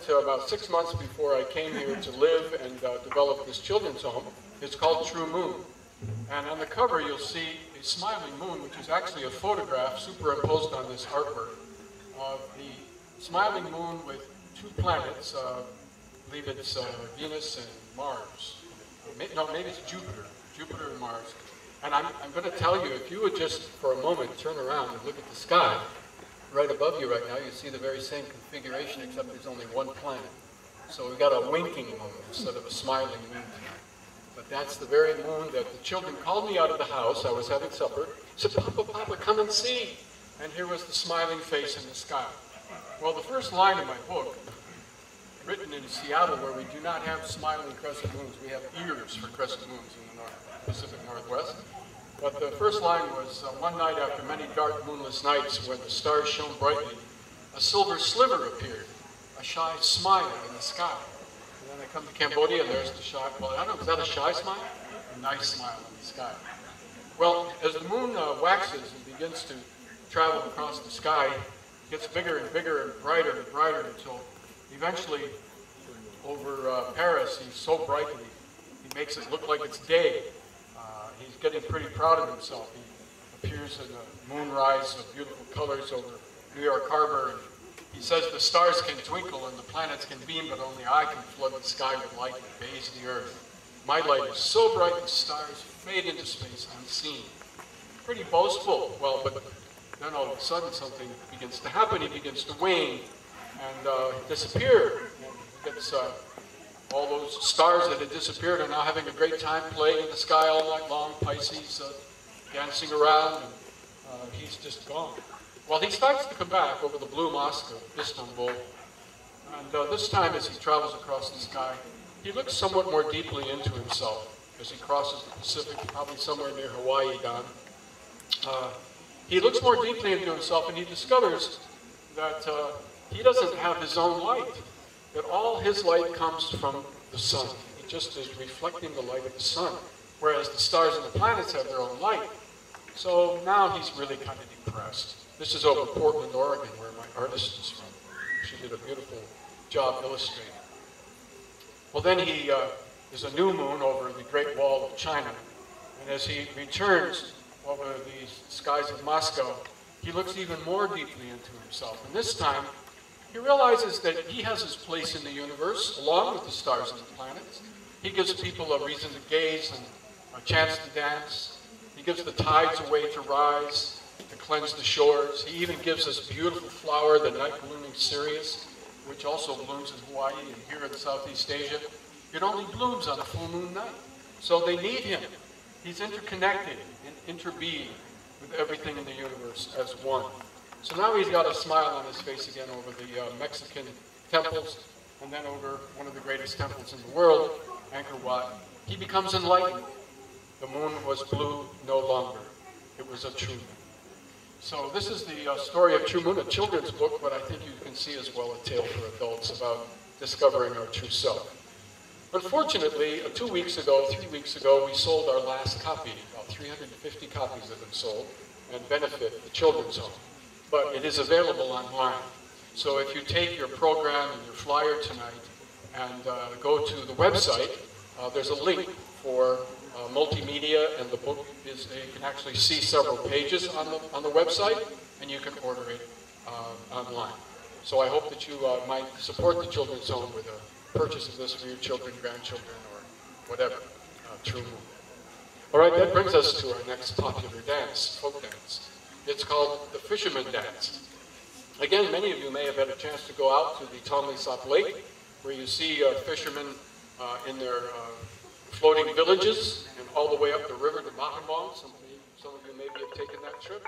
about 6 months before I came here to live and develop this children's home. It's called True Moon. And on the cover you'll see a smiling moon, which is actually a photograph superimposed on this artwork of the smiling moon with two planets. I believe it's Venus and Mars. No, maybe it's Jupiter and Mars. And I'm going to tell you, if you would just for a moment turn around and look at the sky, right above you right now, you see the very same configuration, except there's only one planet. So we've got a winking moon instead of a smiling moon tonight. But that's the very moon that the children called me out of the house. I was having supper. Said, "Papa, Papa, come and see." And here was the smiling face in the sky. Well, the first line of my book, written in Seattle, where we do not have smiling crescent moons. We have ears for crescent moons in the Pacific Northwest. But the first line was, one night after many dark moonless nights when the stars shone brightly, a silver sliver appeared, a shy smile in the sky. And then I come to Cambodia and there's the shy, well, I don't know, is that a shy smile? A nice smile in the sky. Well, as the moon waxes and begins to travel across the sky, it gets bigger and bigger and brighter until eventually over Paris, he's so bright that he makes it look like it's day. He's getting pretty proud of himself. He appears in a moonrise of beautiful colors over New York Harbor. And he says the stars can twinkle and the planets can beam, but only I can flood the sky with light and bathe the earth. My light is so bright the stars fade into space unseen. Pretty boastful. Well, but then all of a sudden something begins to happen. He begins to wane and disappear. And he gets all those stars that had disappeared are now having a great time playing in the sky all night long. Pisces dancing around, and he's just gone. Well, he starts to come back over the blue mosque of Istanbul, and this time as he travels across the sky, he looks somewhat more deeply into himself as he crosses the Pacific, probably somewhere near Hawaii down. He looks more deeply into himself, and he discovers that he doesn't have his own light. That all his light comes from the sun. He just is reflecting the light of the sun, whereas the stars and the planets have their own light. So now he's really kind of depressed. This is over Portland, Oregon, where my artist is from. She did a beautiful job illustrating. Well, then there's a new moon over the Great Wall of China, and as he returns over the skies of Moscow, he looks even more deeply into himself. And this time, he realizes that he has his place in the universe, along with the stars and the planets. He gives people a reason to gaze and a chance to dance. He gives the tides a way to rise, to cleanse the shores. He even gives this beautiful flower, the night-blooming cereus, which also blooms in Hawaii and here in Southeast Asia. It only blooms on a full moon night. So they need him. He's interconnected and interbeing with everything in the universe as one. So now he's got a smile on his face again over the Mexican temples, and then over one of the greatest temples in the world, Angkor Wat. He becomes enlightened. The moon was blue no longer. It was a true moon. So this is the story of True Moon, a children's book, but I think you can see as well a tale for adults about discovering our true self. Unfortunately, 2 weeks ago, 3 weeks ago, we sold our last copy. About 350 copies have been sold and benefit the children's home. But it is available online. So if you take your program and your flyer tonight and go to the website, there's a link for multimedia, and the book is, you can actually see several pages on the website, and you can order it online. So I hope that you might support the Children's Home with a purchase of this for your children, grandchildren, or whatever. True Moon. All right, that brings us to our next popular dance, folk dance. It's called the Fisherman Dance. Again, many of you may have had a chance to go out to the Tonle Sap Lake, where you see fishermen in their floating villages and all the way up the river to Battambang. Some of you maybe have taken that trip.